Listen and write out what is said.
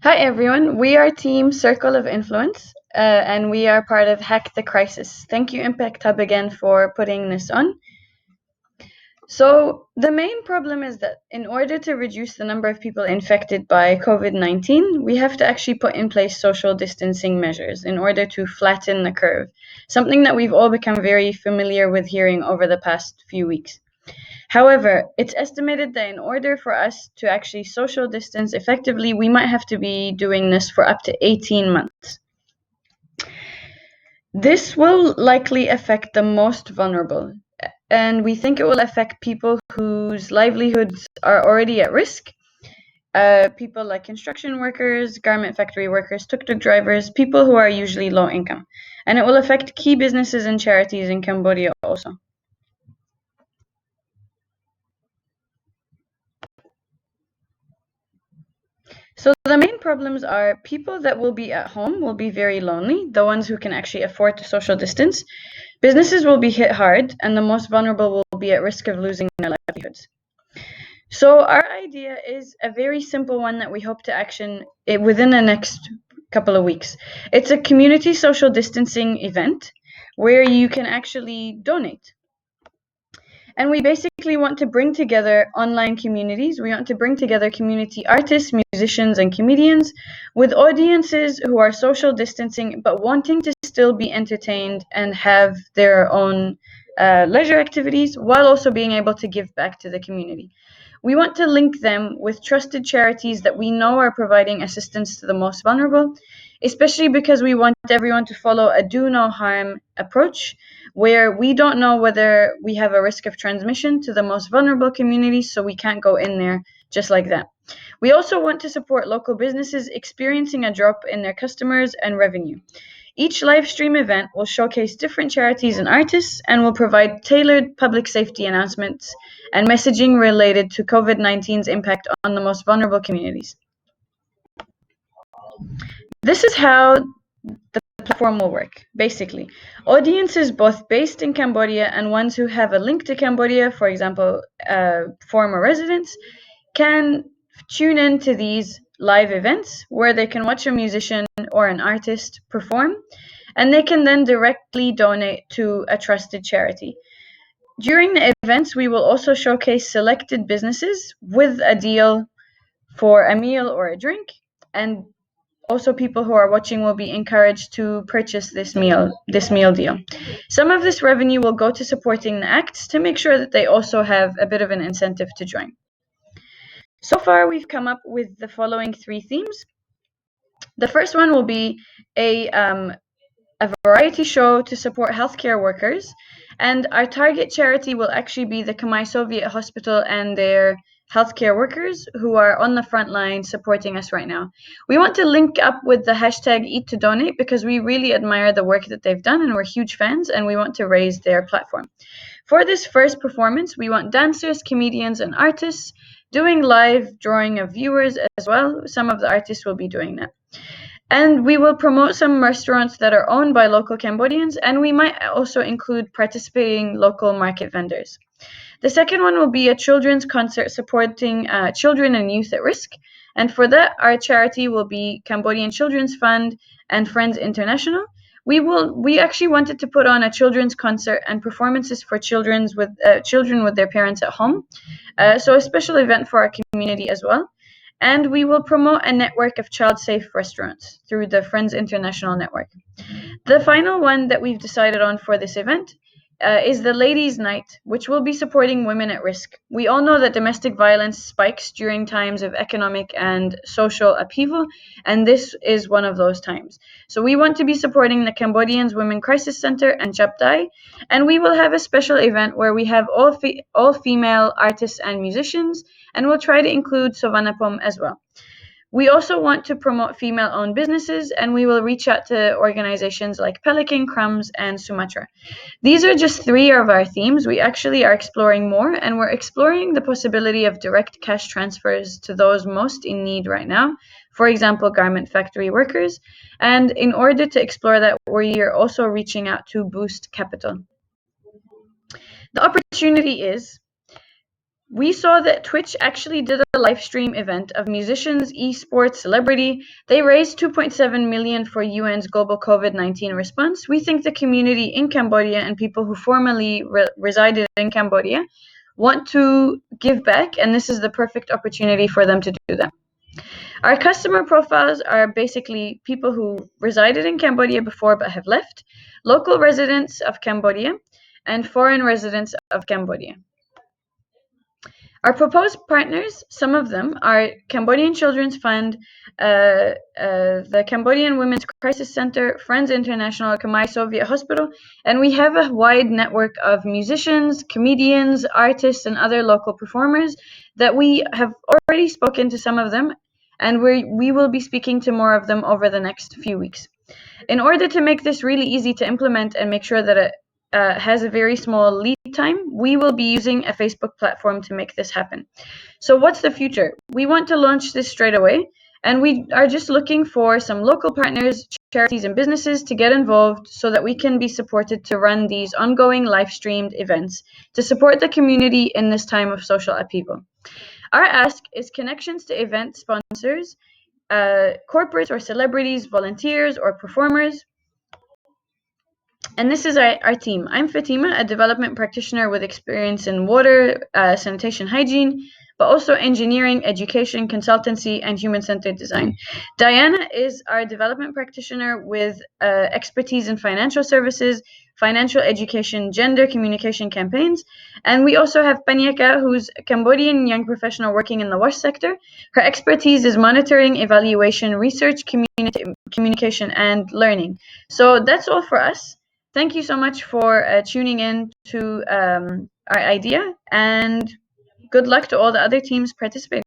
Hi everyone, we are Team Circle of Influence and we are part of Hack the Crisis. Thank you Impact Hub again for putting this on. So the main problem is that in order to reduce the number of people infected by COVID-19, we have to actually put in place social distancing measures in order to flatten the curve, something that we've all become very familiar with hearing over the past few weeks. However, it's estimated that in order for us to actually social distance effectively, we might have to be doing this for up to 18 months. This will likely affect the most vulnerable, and we think it will affect people whose livelihoods are already at risk. People like construction workers, garment factory workers, tuk-tuk drivers, people who are usually low income. And it will affect key businesses and charities in Cambodia also. So the main problems are people that will be at home will be very lonely, the ones who can actually afford to social distance. Businesses will be hit hard, and the most vulnerable will be at risk of losing their livelihoods. So our idea is a very simple one that we hope to action within the next couple of weeks. It's a community social distancing event where you can actually donate. And we basically want to bring together online communities. We want to bring together community artists, musicians, and comedians with audiences who are social distancing but wanting to still be entertained and have their own leisure activities while also being able to give back to the community. We want to link them with trusted charities that we know are providing assistance to the most vulnerable, especially because we want everyone to follow a do no harm approach where we don't know whether we have a risk of transmission to the most vulnerable communities, so we can't go in there just like that. We also want to support local businesses experiencing a drop in their customers and revenue. Each live stream event will showcase different charities and artists and will provide tailored public safety announcements and messaging related to COVID-19's impact on the most vulnerable communities. This is how the platform will work, basically. Audiences both based in Cambodia and ones who have a link to Cambodia, for example, former residents, can tune in to these live events where they can watch a musician or an artist perform, and they can then directly donate to a trusted charity. During the events, we will also showcase selected businesses with a deal for a meal or a drink, and also people who are watching will be encouraged to purchase this meal deal. Some of this revenue will go to supporting the acts to make sure that they also have a bit of an incentive to join. So far, we've come up with the following 3 themes. The first one will be a variety show to support healthcare workers, and our target charity will actually be the Khmer Soviet Hospital and their healthcare workers who are on the front line supporting us right now. We want to link up with the hashtag Eat to Donate because we really admire the work that they've done and we're huge fans, and we want to raise their platform. For this first performance, we want dancers, comedians, and artists doing live drawing of viewers as well. Some of the artists will be doing that. And we will promote some restaurants that are owned by local Cambodians, and we might also include participating local market vendors. The second one will be a children's concert supporting children and youth at risk. And for that, our charity will be Cambodian Children's Fund and Friends International. We actually wanted to put on a children's concert and performances for children with their parents at home. So a special event for our community as well. And we will promote a network of child-safe restaurants through the Friends International Network. The final one that we've decided on for this event is the Ladies' Night, which will be supporting women at risk. We all know that domestic violence spikes during times of economic and social upheaval, and this is one of those times. So we want to be supporting the Cambodians Women Crisis Center and Chaptai, and we will have a special event where we have all female artists and musicians, and we'll try to include Sovanapom as well. We also want to promote female-owned businesses, and we will reach out to organizations like Pelican, Crumbs, and Sumatra. These are just 3 of our themes. We actually are exploring more, and we're exploring the possibility of direct cash transfers to those most in need right now, for example, garment factory workers. And in order to explore that, we are also reaching out to boost capital. The opportunity is we saw that Twitch actually did a live stream event of musicians, esports, celebrity. They raised 2.7 million for UN's global COVID-19 response. We think the community in Cambodia and people who formerly resided in Cambodia want to give back, and this is the perfect opportunity for them to do that. Our customer profiles are basically people who resided in Cambodia before but have left, local residents of Cambodia, and foreign residents of Cambodia. Our proposed partners, some of them, are Cambodian Children's Fund, the Cambodian Women's Crisis Center, Friends International, Khmer Soviet Hospital, and we have a wide network of musicians, comedians, artists, and other local performers that we have already spoken to some of them, and we will be speaking to more of them over the next few weeks. In order to make this really easy to implement and make sure that it has a very small lead time, we will be using a Facebook platform to make this happen. So what's the future? We want to launch this straight away, and we are just looking for some local partners, charities, and businesses to get involved so that we can be supported to run these ongoing live-streamed events to support the community in this time of social upheaval. Our ask is connections to event sponsors, corporates or celebrities, volunteers, or performers. And this is our team. I'm Fatima, a development practitioner with experience in water, sanitation, hygiene, but also engineering, education, consultancy, and human-centered design. Diana is our development practitioner with expertise in financial services, financial education, gender communication campaigns. And we also have Panyaka, who's a Cambodian young professional working in the wash sector. Her expertise is monitoring, evaluation, research, communication, and learning. So that's all for us. Thank you so much for tuning in to our idea, and good luck to all the other teams participating.